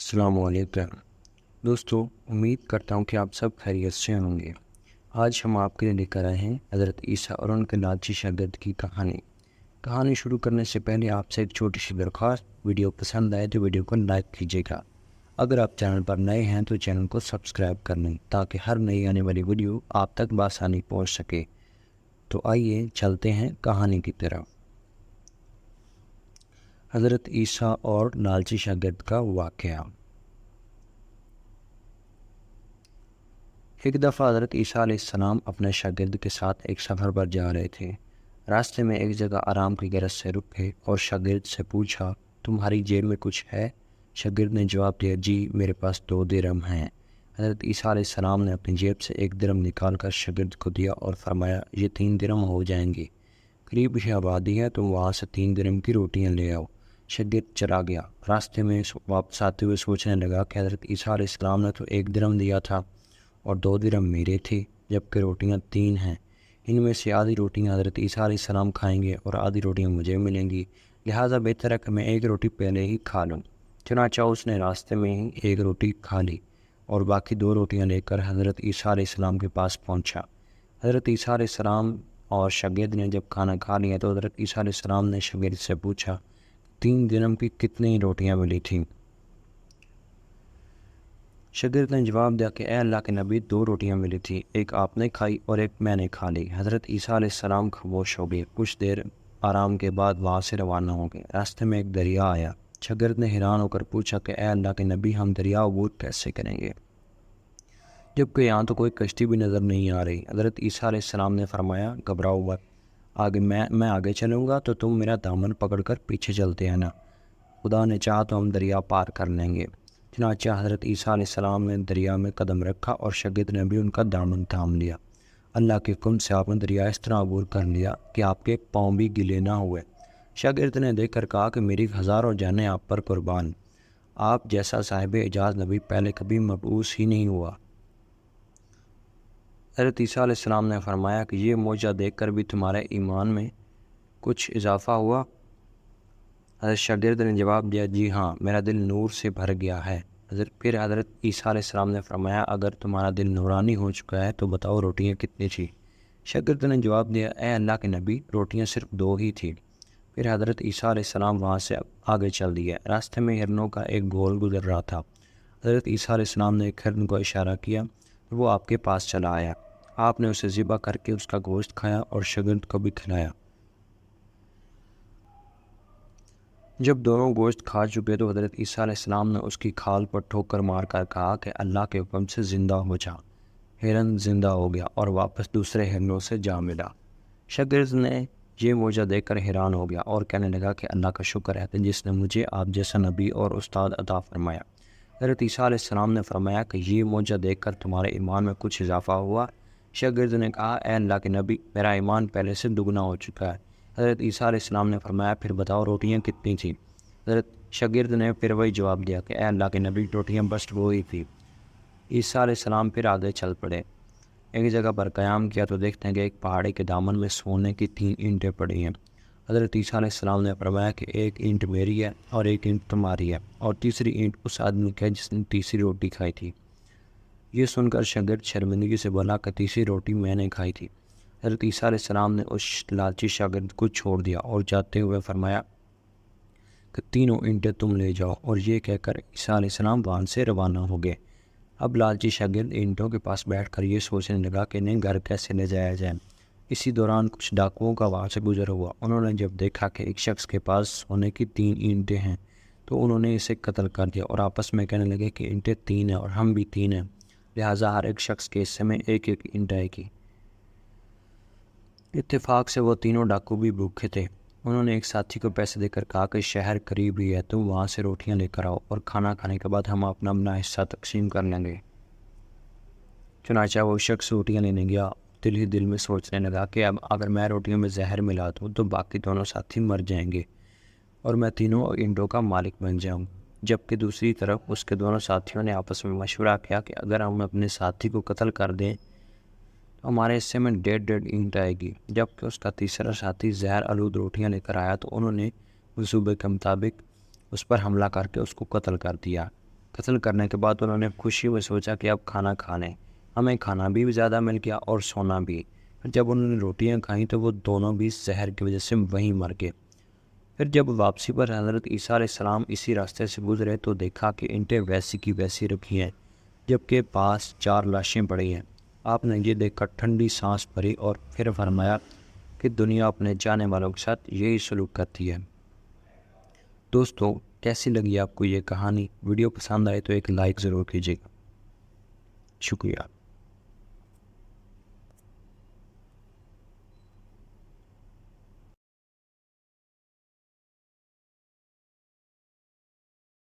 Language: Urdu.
السلام علیکم دوستو، امید کرتا ہوں کہ آپ سب خیریت سے ہوں گے۔ آج ہم آپ کے لیے لے کر آئے ہیں حضرت عیسیٰ اور ان کے لالچی شاگرد کی کہانی شروع کرنے سے پہلے آپ سے ایک چھوٹی سی درخواست، ویڈیو پسند آئے تو ویڈیو کو لائک کیجیے گا۔ اگر آپ چینل پر نئے ہیں تو چینل کو سبسکرائب کر لیں تاکہ ہر نئی آنے والی ویڈیو آپ تک بآسانی پہنچ سکے۔ تو آئیے چلتے ہیں کہانی کی طرف۔ حضرت عیسیٰ اور لالچی شاگرد کا واقعہ۔ ایک دفعہ حضرت عیسیٰ علیہ السلام اپنے شاگرد کے ساتھ ایک سفر پر جا رہے تھے۔ راستے میں ایک جگہ آرام کی غرض سے رکے اور شاگرد سے پوچھا، تمہاری جیب میں کچھ ہے؟ شاگرد نے جواب دیا، جی میرے پاس 2 درہم ہیں۔ حضرت عیسیٰ علیہ السلام نے اپنی جیب سے 1 درہم نکال کر شاگرد کو دیا اور فرمایا، یہ 3 درہم ہو جائیں گے، قریب ہی آبادی ہے، تم وہاں سے 3 درہم کی روٹیاں لے آؤ۔ شاگرد چلا گیا۔ راستے میں واپس آتے ہوئے سوچنے لگا کہ حضرت عیسیٰ علیہ السلام نے تو 1 درہم دیا تھا اور 2 درہم میرے تھے، جبکہ روٹیاں 3 ہیں۔ ان میں سے آدھی روٹیاں حضرت عیسیٰ علیہ السلام کھائیں گے اور آدھی روٹیاں مجھے ملیں گی، لہٰذا بہتر ہے کہ میں 1 روٹی پہلے ہی کھا لوں۔ چنانچہ اس نے راستے میں ہی 1 روٹی کھا لی اور باقی 2 روٹیاں لے کر حضرت عیسیٰ علیہ السلام کے پاس پہنچا۔ حضرت عیسیٰ علیہ السلام اور شاگرد نے جب کھانا کھا لیا تو حضرت عیسیٰ علیہ السلام نے شاگرد سے پوچھا، 3 درہم کی کتنی روٹیاں ملی تھیں؟ شاگرد نے جواب دیا کہ اے اللہ کے نبی، 2 روٹیاں ملی تھی، ایک آپ نے کھائی اور ایک میں نے کھا لی۔ حضرت عیسیٰ علیہ السلام خاموش ہو گئے۔ کچھ دیر آرام کے بعد وہاں سے روانہ ہو گئے۔ راستے میں ایک دریا آیا۔ شاگرد نے حیران ہو کر پوچھا کہ اے اللہ کے نبی، ہم دریا عبور کیسے کریں گے، جبکہ یہاں تو کوئی کشتی بھی نظر نہیں آ رہی؟ حضرت عیسیٰ علیہ السلام نے فرمایا، گھبراؤ مت، میں آگے چلوں گا تو تم میرا دامن پکڑ کر پیچھے چلتے ہیں نا، خدا نے چاہا تو ہم دریا پار کر لیں گے۔ چنانچہ حضرت عیسیٰ علیہ السلام نے دریا میں قدم رکھا اور شاگرد نے بھی ان کا دامن تھام لیا۔ اللہ کے حکم سے آپ نے دریا اس طرح عبور کر لیا کہ آپ کے پاؤں بھی گیلے نہ ہوئے۔ شاگرد نے دیکھ کر کہا کہ میری ہزاروں جانیں آپ پر قربان، آپ جیسا صاحب اعجاز نبی پہلے کبھی مبعوث ہی نہیں ہوا۔ حضرت عیسیٰ علیہ السلام نے فرمایا کہ یہ معجزہ دیکھ کر بھی تمہارے ایمان میں کچھ اضافہ ہوا؟ حضرت شاگرد نے جواب دیا، جی ہاں، میرا دل نور سے بھر گیا ہے۔ پھر حضرت عیسیٰ علیہ السلام نے فرمایا، اگر تمہارا دل نورانی ہو چکا ہے تو بتاؤ روٹیاں کتنی تھیں؟ شاگرد نے جواب دیا، اے اللہ کے نبی، روٹیاں صرف 2 ہی تھیں۔ پھر حضرت عیسیٰ علیہ السلام وہاں سے آگے چل دیے۔ راستے میں ہرنوں کا ایک گول گزر رہا تھا۔ حضرت عیسیٰ علیہ السلام نے ایک ہرن کو اشارہ کیا، وہ آپ کے پاس چلا آیا۔ آپ نے اسے ذبح کر کے اس کا گوشت کھایا اور شاگرد کو بھی کھلایا۔ جب دونوں گوشت کھا چکے تو حضرت عیسیٰ علیہ السلام نے اس کی کھال پر ٹھوکر مار کر کہا کہ اللہ کے حکم سے زندہ ہو جا۔ ہرن زندہ ہو گیا اور واپس دوسرے ہرنوں سے جا ملا۔ شاگرد نے یہ معجزہ دیکھ کر حیران ہو گیا اور کہنے لگا کہ اللہ کا شکر ہے جس نے مجھے آپ جیسا نبی اور استاد عطا فرمایا۔ حضرت عیسیٰ علیہ السلام نے فرمایا کہ یہ معجزہ دیکھ کر تمہارے ایمان میں کچھ اضافہ ہوا؟ شاگرد نے کہا، اے اللہ کے نبی، میرا ایمان پہلے سے دگنا ہو چکا ہے۔ حضرت عیسیٰ علیہ السلام نے فرمایا، پھر بتاؤ روٹیاں کتنی تھیں؟ حضرت شاگرد نے پھر وہی جواب دیا کہ اے اللہ کے نبی، روٹیاں بس 2 ہی تھیں۔ عیسیٰ علیہ السلام پھر آگے چل پڑے۔ ایک جگہ پر قیام کیا تو دیکھتے ہیں کہ ایک پہاڑی کے دامن میں سونے کی 3 اینٹیں پڑی ہیں۔ حضرت عیسیٰ علیہ السلام نے فرمایا کہ 1 اینٹ میری ہے اور 1 اینٹ تمہاری ہے اور تیسری اینٹ اس آدمی کی ہے جس نے تیسری روٹی کھائی تھی۔ یہ سن کر شاگرد شرمندگی سے بولا کہ تیسری روٹی میں نے کھائی تھی۔ حضرت عیسیٰ علیہ السلام نے اس لالچی شاگرد کو چھوڑ دیا اور جاتے ہوئے فرمایا کہ 3 اینٹیں تم لے جاؤ، اور یہ کہہ کر عیسیٰ علیہ السلام وہاں سے روانہ ہو گئے۔ اب لالچی شاگرد اینٹوں کے پاس بیٹھ کر یہ سوچنے لگا کہ انہیں گھر کیسے لے جایا جائے۔ اسی دوران کچھ ڈاکوؤں کا وہاں سے گزر ہوا۔ انہوں نے جب دیکھا کہ ایک شخص کے پاس سونے کی 3 اینٹیں ہیں تو انہوں نے اسے قتل کر دیا اور آپس میں کہنے لگے کہ اینٹیں 3 ہیں اور ہم بھی 3 ہیں، لہٰذا ہر ایک شخص کے حصے میں 1 اینٹ آئے گی۔ اتفاق سے وہ تینوں ڈاکو بھی بھوکے تھے۔ انہوں نے ایک ساتھی کو پیسے دے کر کہا کہ شہر قریب ہی ہے، تم وہاں سے روٹیاں لے کر آؤ اور کھانا کھانے کے بعد ہم اپنا حصہ تقسیم کر لیں گے۔ چنانچہ وہ شخص روٹیاں لینے گیا، دل ہی دل میں سوچنے لگا کہ اب اگر میں روٹیوں میں زہر ملا دوں تو باقی دونوں ساتھی مر جائیں گے اور میں تینوں اینٹوں کا مالک بن جاؤں۔ جبکہ دوسری طرف اس کے دونوں ساتھیوں نے آپس میں مشورہ کیا کہ اگر ہم اپنے ساتھی کو قتل کر دیں تو ہمارے حصے میں 1.5 اینٹ آئے گی۔ جبکہ اس کا تیسرا ساتھی زہر آلود روٹیاں لے کر آیا تو انہوں نے منصوبے کے مطابق اس پر حملہ کر کے اس کو قتل کر دیا۔ قتل کرنے کے بعد انہوں نے خوشی میں سوچا کہ اب کھانا کھا لیں، ہمیں کھانا بھی زیادہ مل گیا اور سونا بھی۔ پھر جب انہوں نے روٹیاں کھائیں تو وہ دونوں بھی زہر کی وجہ سے وہیں مر گئے۔ پھر جب واپسی پر حضرت عیسیٰ علیہ السلام اسی راستے سے گزرے تو دیکھا کہ اینٹیں ویسی کی ویسی رکھی ہیں، جبکہ پاس 4 لاشیں پڑی ہیں۔ آپ نے یہ دیکھ کر ٹھنڈی سانس بھری اور پھر فرمایا کہ دنیا اپنے جانے والوں کے ساتھ یہی سلوک کرتی ہے۔ دوستو، کیسی لگی آپ کو یہ کہانی؟ ویڈیو پسند آئے تو ایک لائک ضرور کیجیے گا۔ شکریہ۔